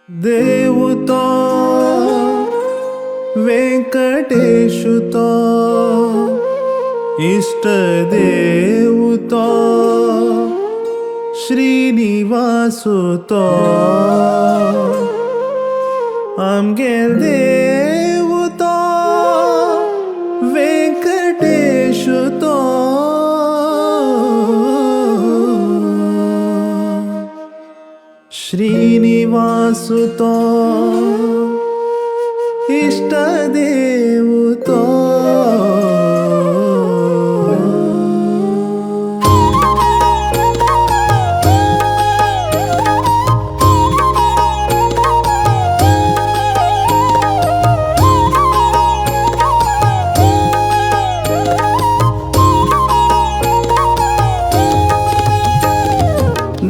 देवतो वेंकटेशुतो इष्टदेवतो श्रीनिवासुतो आमगेर देवतो वेंकटेशुतो श्रीनिवासुतो इष्टदेवतो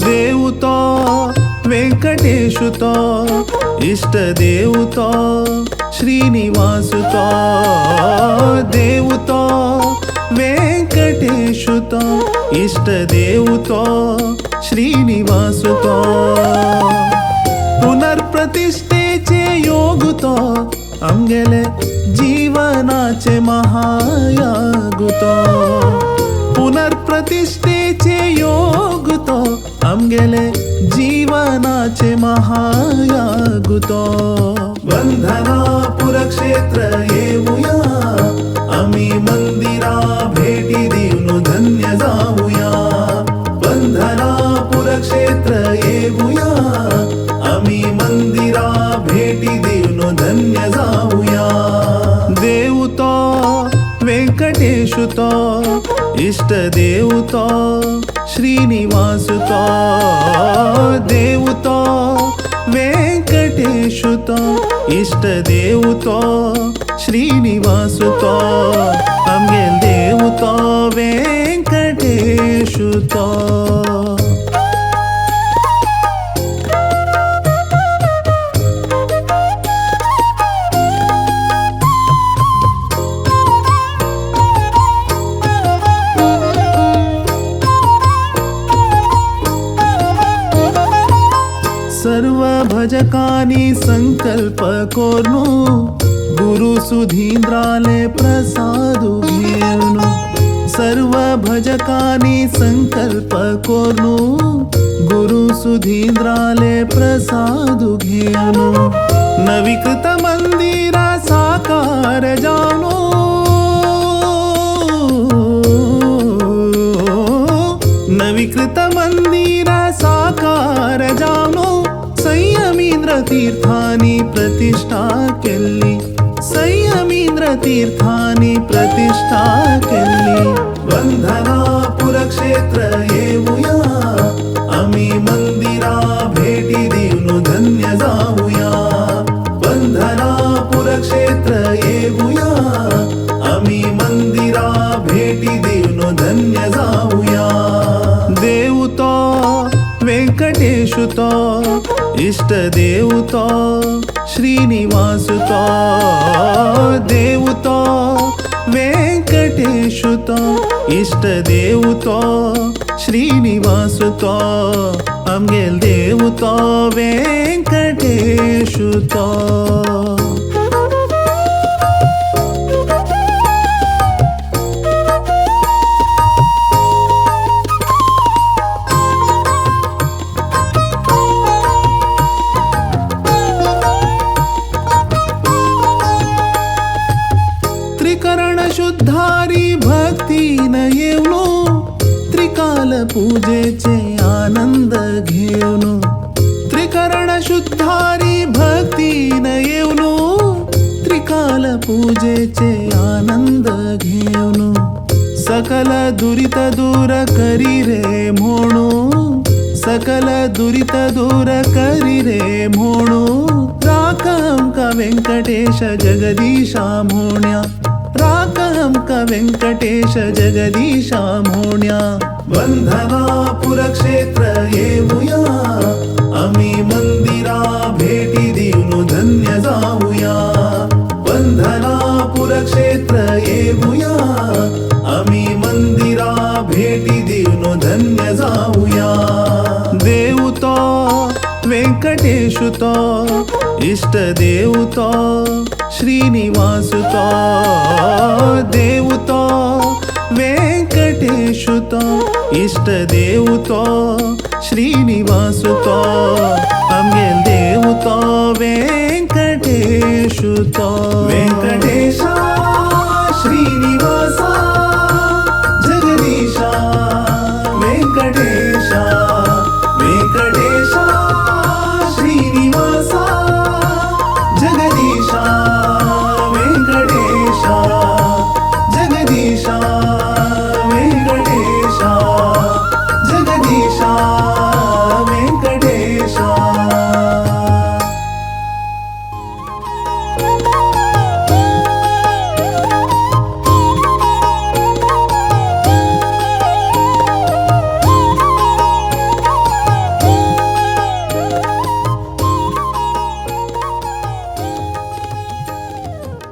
देवतो वेंकटेशुतो इष्टदेवतो श्रीनिवासुतो देवतो वेंकटेशुतो इष्टदेवतो श्रीनिवासुतो पुनर्प्रतिष्ठेचे योगुतो आमगेले जीवनाचे महायागुतो पुनर्प्रतिष्ठेचे योगुतो आमगेले जीवनाचे महायागुतो बंधनापुर क्षेत्र येऊया आम्ही मंदिरा भेटी देऊन धन्य जाऊया बंधनापुर क्षेत्र येऊया आम्ही मंदिरा भेटी देऊन धन्य जाऊया देवतो वेंकटेशुतो इष्टदेवतो श्रीनिवासुतो देवतो वेंकटेशुतो इष्टदेवतो श्रीनिवासुतो आमगेल देवतो वेंकटेशुतो सर्व भजकानी संकल्प कोर्नु गुरु सुधींद्राले प्रसादु घेऊनु सर्व भजकानी संकल्प कोर्नु गुरु सुधींद्राले प्रसादु घेऊनु नवीकृत मंदिरा साकार जानो नवीकृत मंदिरा साकार जानो संयमींद्र तीर्थानी प्रतिष्ठा केली संयमींद्र तीर्थानी प्रतिष्ठा केली बंधनापुर क्षेत्र येऊया आम्ही मंदिरा भेटी देऊन धन्य जाऊया बंधनापुर क्षेत्र येऊया आम्ही मंदिरा भेटी देऊन धन्य जाऊया देवतो वेंकटेशुतो इष्टदेवतो श्रीनिवासुतो देवतो वेंकटेशुतो इष्टदेवतो श्रीनिवासुतो आमगेल देवतो वेंकटेशुतो त्रिकरण शुद्धारी भक्ती न येऊनो त्रिकाल पूजेचे आनंद घेऊनो त्रिकरण शुद्धारी भक्ती न येऊनो त्रिकाल पूजेचे आनंद घेऊनो सकल दुरित दूर करी रे म्हणू सकल दुरित दूर करी रे म्हणू राखम का वेंकटेश जगदीशा मोण्या राखम का वेंकटेश जगदीशा मोण्या बंधनापुर क्षेत्र येऊया आम्ही मंदिरा भेटी देऊन धन्य जाऊया बंधनापुर क्षेत्र येऊया आम्ही मंदिरा भेटी देऊन धन्य जाऊया देवतो वेंकटेश వెంకటేశుతో ఇష్టదేవుతో శ్రీనివాసుతో దేవుతో వెంకటేశుతో ఇష్టదేవుతో శ్రీనివాసుతో అమ్మెల్ దేవుతో వెంకటేశుతో